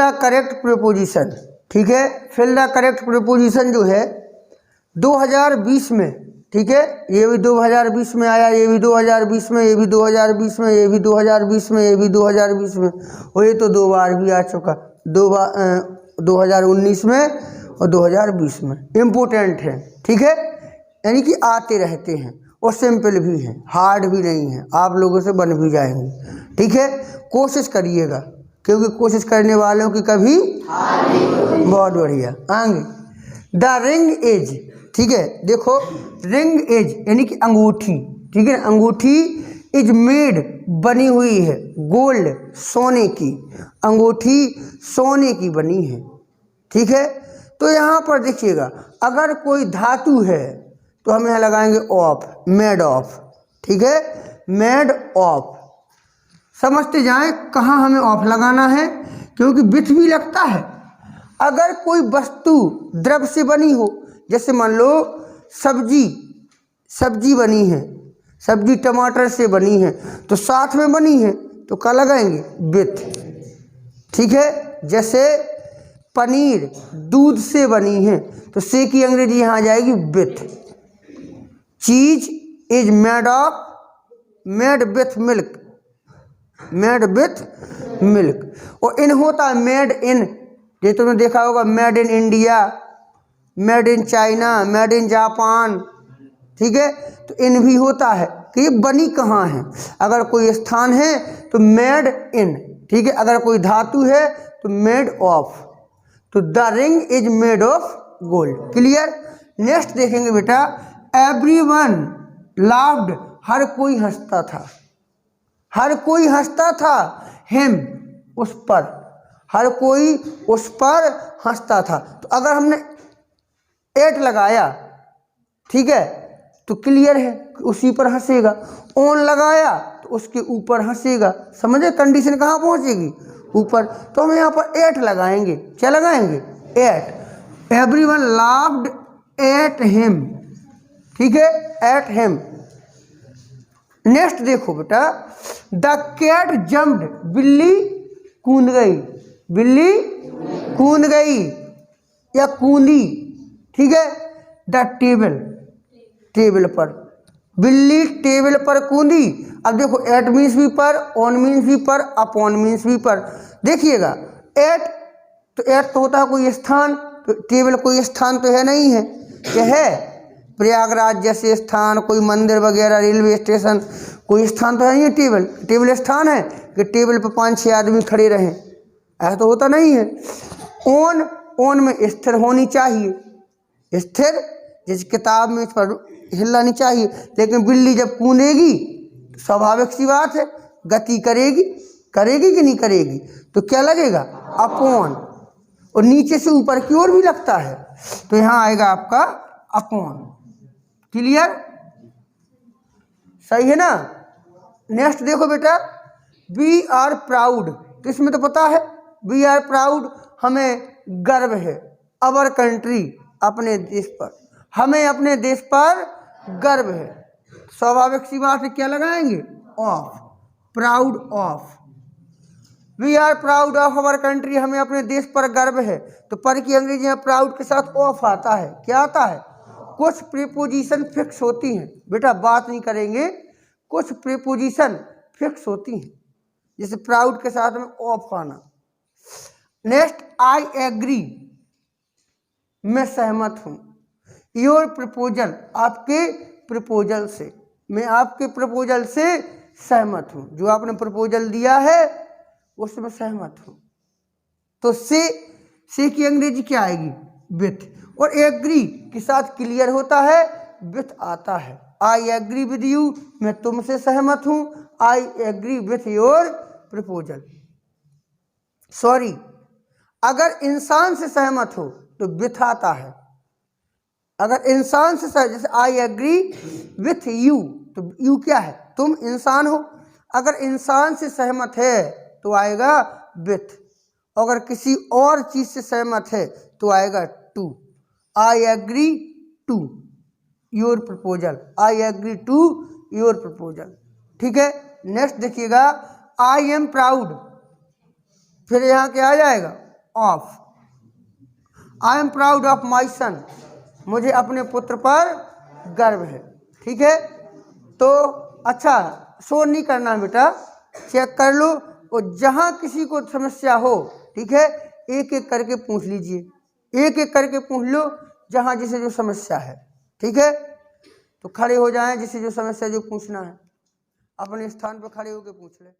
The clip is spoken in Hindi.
The correct preposition. ठीक है, फिल द करेक्ट प्रीपोजिशन जो है 2020 में, ठीक है, ये भी 2020 में आया, ये भी 2020 में, ये भी 2020 में, ये भी 2020 में, ये भी 2020 में, और ये तो 2 बार भी आ चुका, 2 बार 2019 में और 2020 में। इम्पोर्टेंट है, ठीक है, यानी कि आते रहते हैं और सिंपल भी हैं, हार्ड भी नहीं है, आप लोगों से बन भी जाएंगे। ठीक है, कोशिश करिएगा, क्योंकि कोशिश करने वालों की कभी बहुत बढ़िया। आगे, द रिंग एज, ठीक है, देखो रिंग एज यानी कि अंगूठी, ठीक है, अंगूठी इज मेड बनी हुई है, गोल्ड सोने की, अंगूठी सोने की बनी है। ठीक है, तो यहाँ पर देखिएगा अगर कोई धातु है तो हम यहाँ लगाएंगे ऑफ, मेड ऑफ। ठीक है, मेड ऑफ, समझते जाएं कहाँ हमें ऑफ लगाना है, क्योंकि विथ भी लगता है। अगर कोई वस्तु द्रव्य से बनी हो, जैसे मान लो सब्जी बनी है, सब्जी टमाटर से बनी है, तो साथ में बनी है तो क्या लगाएंगे, विथ। ठीक है, जैसे पनीर दूध से बनी है तो से की अंग्रेजी यहाँ आ जाएगी विथ। चीज is made of, made with milk, made with milk. और इन होता है मेड इन, ये तुमने देखा होगा, made in India, made in China, made in Japan. ठीक है, तो इन भी होता है कि ये बनी कहाँ है। अगर कोई स्थान है तो मेड इन, ठीक है, अगर कोई धातु है तो मेड ऑफ। तो the ring is made of gold. Clear. Next देखेंगे बेटा, एवरीवन लाफ्ड, हर कोई हंसता था, हर कोई हंसता था, हिम उस पर, हर कोई उस पर हंसता था। तो अगर हमने एट लगाया, ठीक है, तो क्लियर है उसी पर हंसेगा। ऑन लगाया तो उसके ऊपर हंसेगा। समझे कंडीशन कहाँ पहुँचेगी, ऊपर। तो हम यहाँ पर एट लगाएंगे। क्या लगाएंगे, at. Everyone laughed at him, ठीक है, एट हिम। नेक्स्ट देखो बेटा, द कैट जम्प्ड, बिल्ली कूद गई, बिल्ली कूद गई या कूदी। ठीक है, द टेबल, टेबल पर, बिल्ली टेबल पर कूदी। अब देखो एट मीन्स भी पर, ऑन मीन्स भी पर, अपॉन मीन्स भी पर। देखिएगा एट, तो एट तो होता है कोई स्थान, तो टेबल कोई स्थान तो है नहीं है, क्या है, प्रयागराज जैसे स्थान, कोई मंदिर वगैरह, रेलवे स्टेशन, कोई स्थान तो है नहीं है। टेबल, टेबल स्थान है कि टेबल पर 5-6 आदमी खड़े रहें, ऐसा तो होता नहीं है। ऑन, ऑन में स्थिर होनी चाहिए, स्थिर, जिस किताब में इस पर हिलना नहीं चाहिए। लेकिन बिल्ली जब कूदेगी तो स्वाभाविक सी बात है गति करेगी, करेगी कि नहीं करेगी, तो क्या लगेगा, अपॉन। और नीचे से ऊपर की ओर भी लगता है, तो यहाँ आएगा आपका अपॉन। क्लियर, सही है ना। नेक्स्ट देखो बेटा, वी आर प्राउड, तो इसमें तो पता है वी आर प्राउड, हमें गर्व है, अवर कंट्री, अपने देश पर, हमें अपने देश पर गर्व है। स्वाभाविक सी बात है क्या लगाएंगे, of, proud of. We are proud of our country, हमें अपने देश पर गर्व है। तो पर की अंग्रेजी में प्राउड के साथ ऑफ आता है। क्या आता है, कुछ प्रीपोजिशन फिक्स होती हैं बेटा, बात नहीं करेंगे, कुछ प्रीपोजिशन फिक्स होती हैं, जैसे प्राउड के साथ में ऑफ आना। नेक्स्ट, आई एग्री, मैं सहमत हूँ। योर प्रपोजल, आपके प्रपोजल से, मैं आपके प्रपोजल से सहमत हूँ, जो आपने प्रपोजल दिया है उससे मैं सहमत हूँ। तो से की अंग्रेजी क्या आएगी, विथ। और एग्री के साथ क्लियर होता है, विथ आता है। आई एग्री विद यू, मैं तुमसे सहमत हूँ। I agree with your proposal. Sorry, अगर इंसान से सहमत हो तो विथ आता है। अगर इंसान से सहमत, जैसे आई एग्री विथ यू, तो यू क्या है, तुम इंसान हो। अगर इंसान से सहमत है तो आएगा विथ। अगर किसी और चीज से सहमत है तो आएगा to. I agree to your proposal, I agree to your proposal. ठीक है, नेक्स्ट देखिएगा, आई एम प्राउड, फिर यहाँ क्या आ जाएगा, off. I am proud of my son, मुझे अपने पुत्र पर गर्व है। ठीक है, तो अच्छा शोर नहीं करना बेटा, चेक कर लो और जहाँ किसी को समस्या हो, ठीक है, एक एक करके पूछ लीजिए, एक एक करके पूछ लो जहाँ जिसे जो समस्या है। ठीक है, तो खड़े हो जाएं, जिसे जो समस्या जो पूछना है अपने स्थान पर खड़े होकर पूछ ले।